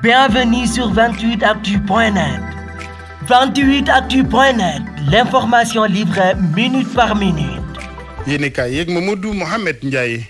Bienvenue sur 28actu.net. 28actu.net, l'information livrée minute par minute. yéenekaay yeeg Mamadou Mohamed Ndiaye.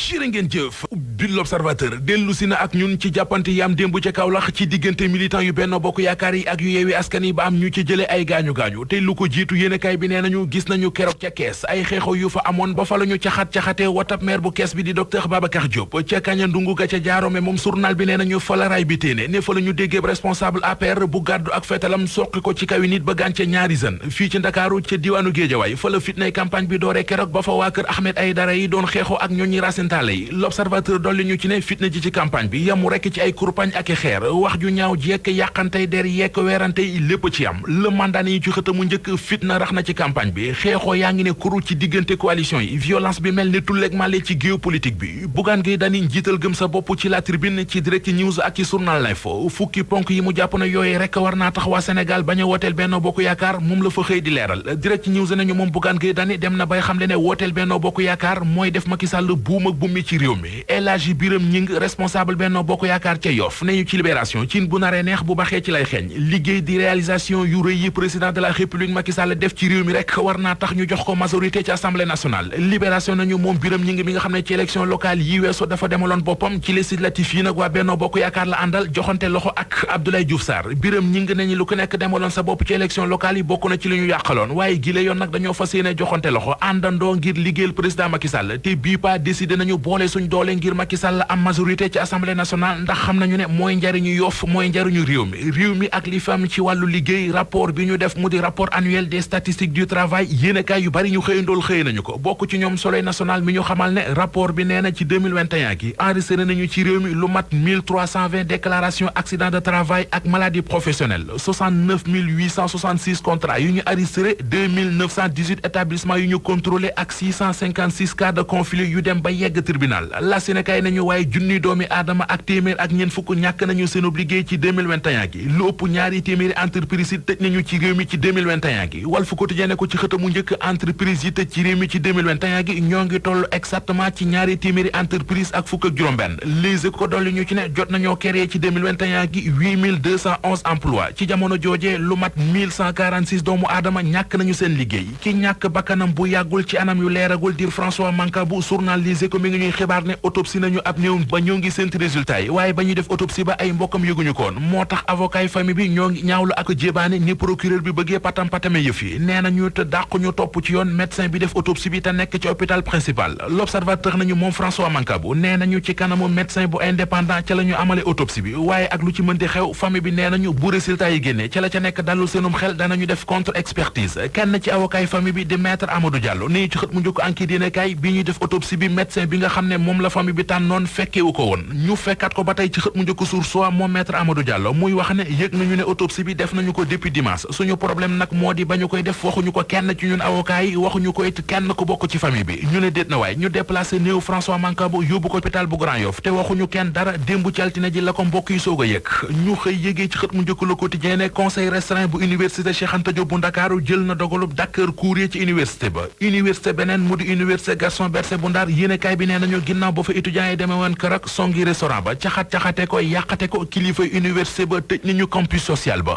jërë ngeen jëf bi l'Observateur dellu si na ak ñun ci jàppante yi am démb ca Kaolack ci diggante militant yu Benno Bokk Yaakaar yi ak yu Yewwi Askan Wi ba am ñu ci jële ay gaañu-gaañu te lu ko jiitu yéenekaay bi nee nañu gis nañu keroog ca Kees ay xeexoo yu fa amoon ba fa la ñu caxat-caxatee watab maire bu Kees bi di docteur Babacar Diop ca Kaña Ndungu ga ca Jaarome moom journal bi nee nañu fa la raay bi téene ne fa la ñu déggee responsable APR bu gàddu ak fetalam soqi ko ci kawi nit ba gànce ñaari jeune fii ci Ndakaaru ca diwaanu Géejawaay fa la fitnay campagne bi dooree keroog ba fa waa kër Ahmed Aïdara yi doon xeexoo ak ñooñi rasentaale yi L'Observateur dolli ñu ci ne fitna ji ci campagne bi yamu rekk ci ay kurpañ ak i xeer wax ju ñaaw jekk yàqantey der yekk weerante yi lépp ci am le mandat yi ci xëtamu njëkk fitna rax na ci campagne bi xeexoo yaa ngi ne kuru ci diggante coalition yi violence bi mel ni tulleeg màlle ci géopolitique bi Bougane Gueye Dany njiital gëm sa bopp ci la tribune ci direct news ak ci journal L'Info fukki ponk yi mu jàpp na yooyu rekk war naa tax waa Sénégal bañ a wooteel Benno Bokk Yaakaar moom la fa xëy di leeral direct news nañu moom Bougane Gueye Dany dem na bay xam le ne wooteel Benno Bokk Yaakaar mooy def Macky Sall buum ak bummi ci réew mi El Hadji Biram Ñing responsable Benno Bokk Yaakaar ca Yoff ne ñu ci libération cin bu naree neex bu baxee ci lay xeeñ liggéey di réalisation yu rëy yi président de la république Macky Sall def ci réew mi rek war naa tax ñu jox ko majorité ci assemblée nationale libération nañu moom Biram Ñing mi nga xam ne ci élection locale yi weesu dafa demaloon boppam ci législatif yi nag waa Benno Bokk Yaakaar la àndal joxante loxo ak Abdoulaye Diouf Sarr Biram Ñing nañu lu ko nekk demaloon sa bopp ci élection locale yi bokk na ci li ñu yàqaloon waaye gile yoon nag dañoo fas yéene joxante loxo àndandoo ngir liggéeyal président Macky Sall te bii pas décidé nañu boole suñ doole ngir Macky Sall am majorité ci assemblée nationale ndax xam nañu ne mooy njariñu Yoff mooy njariñu réew mi ak li fam ci wàllu liggéey rapport bi ñu def mu di rapport annuel des statistiques du travail yéenekaay yu bari ñu xëyandool xëy nañu ko bokk ci ñoom Soleil national mi ñu xamal ne rapport bi nee na ci 2021 gi enregistré nañu ci réew mi lu mat 1320 déclarations accident de travail ak maladie professionnelle 69 866 contrats yu ñu enregistré 2918 établissements yu ñu contrôlé ak 656 cas de conflit yu dem ba yegg tribunal la Sénégal nañu waaye junniy doomi aadama ak téeméer ak ñeent fukk ñàkk nañu seenub liggéey ci 2021 gi lu ëpp ñaari téeméeri entreprise yi tëj nañu ci réew mi ci 2021 gi Walf Quotidien ko ci xëtamu njëkk entreprise yi tëj ci réew mi ci 2021 gi ñoo ngi toll exactement ci ñaari téeméeri entreprise ak fukk ak juróom-benn Les Échos dolli ñu ci ne jot nañoo créé ci 2021 gi 8211 emplois ci jamono joojee lu mat 1146 doomu aadama ñàkk nañu seen liggéey ki ñàkk bakkanam bu yàggul ci anam yu leeragul dir François Mancabou journal Les Échos mi ngi ñuy xibaar ne autopsie nañu ab néew ba ñoo ngi séntu résultat yi waaye ba ñuy def autopsie ba ay mbokkam yëguñu koon moo tax avocat yi famille bi ñoo ngi ñaawlu ak jébaane ni procureur bi bëggee patam-patame yëf yi nee nañu te dàq ñu topp ci yoon médecin bi def autopsie bi te nekk ci hôpital principal L'Observateur nañu moom François Mancabou nee nañu ci kanamu médecin bu indépendant ca la ñu amale autopsie bi waaye ak lu ci mënti xew famille bi nee nañu bu résultat yi génnee ca la ca nekk dalul seenum xel danañu def contre expertise kenn ci avocat yi famille bi di maître Amadou Diallo nii ci xët mu njëkk enquête yéene kay bi ñuy def autopsie bi médecin bi nga xam ne moom la famille bi tànnoon fekkewu ko woon ñu fekkat ko ba tey ci xët mu njëkk Source A moom maître Amadou Diallo muy wax ne yëg nañu ne autopsie bi def nañu ko depuis dimanche suñu problème nag moo di ba ñu koy def waxuñu ko kenn ci ñun avocat yi waxuñu ko it kenn ku bokk ci famille bi ñu ne déet na waay ñu déplacé néew François Mancabou yóbbu ko hôpital bu Grand Yoff te waxuñu kenn dara démb ci altine ji la ko mbokk yi soog a yëg ñu xëy yégee ci xët mu njëkk Le Quotidien ne conseil restreint bu université Cheikh Anta Diop bu Ndakaaru jël na dogalub Dakar courrier ci université ba université beneen mu di université Gaston Berger bu Ndar yéenekaay bi nee nañu ginnaaw ba fa étudiants yi demee woon kër ak songi restaurant ba caxat-caxate ko yàqate ko kilifay université ba tëj nañu campus social ba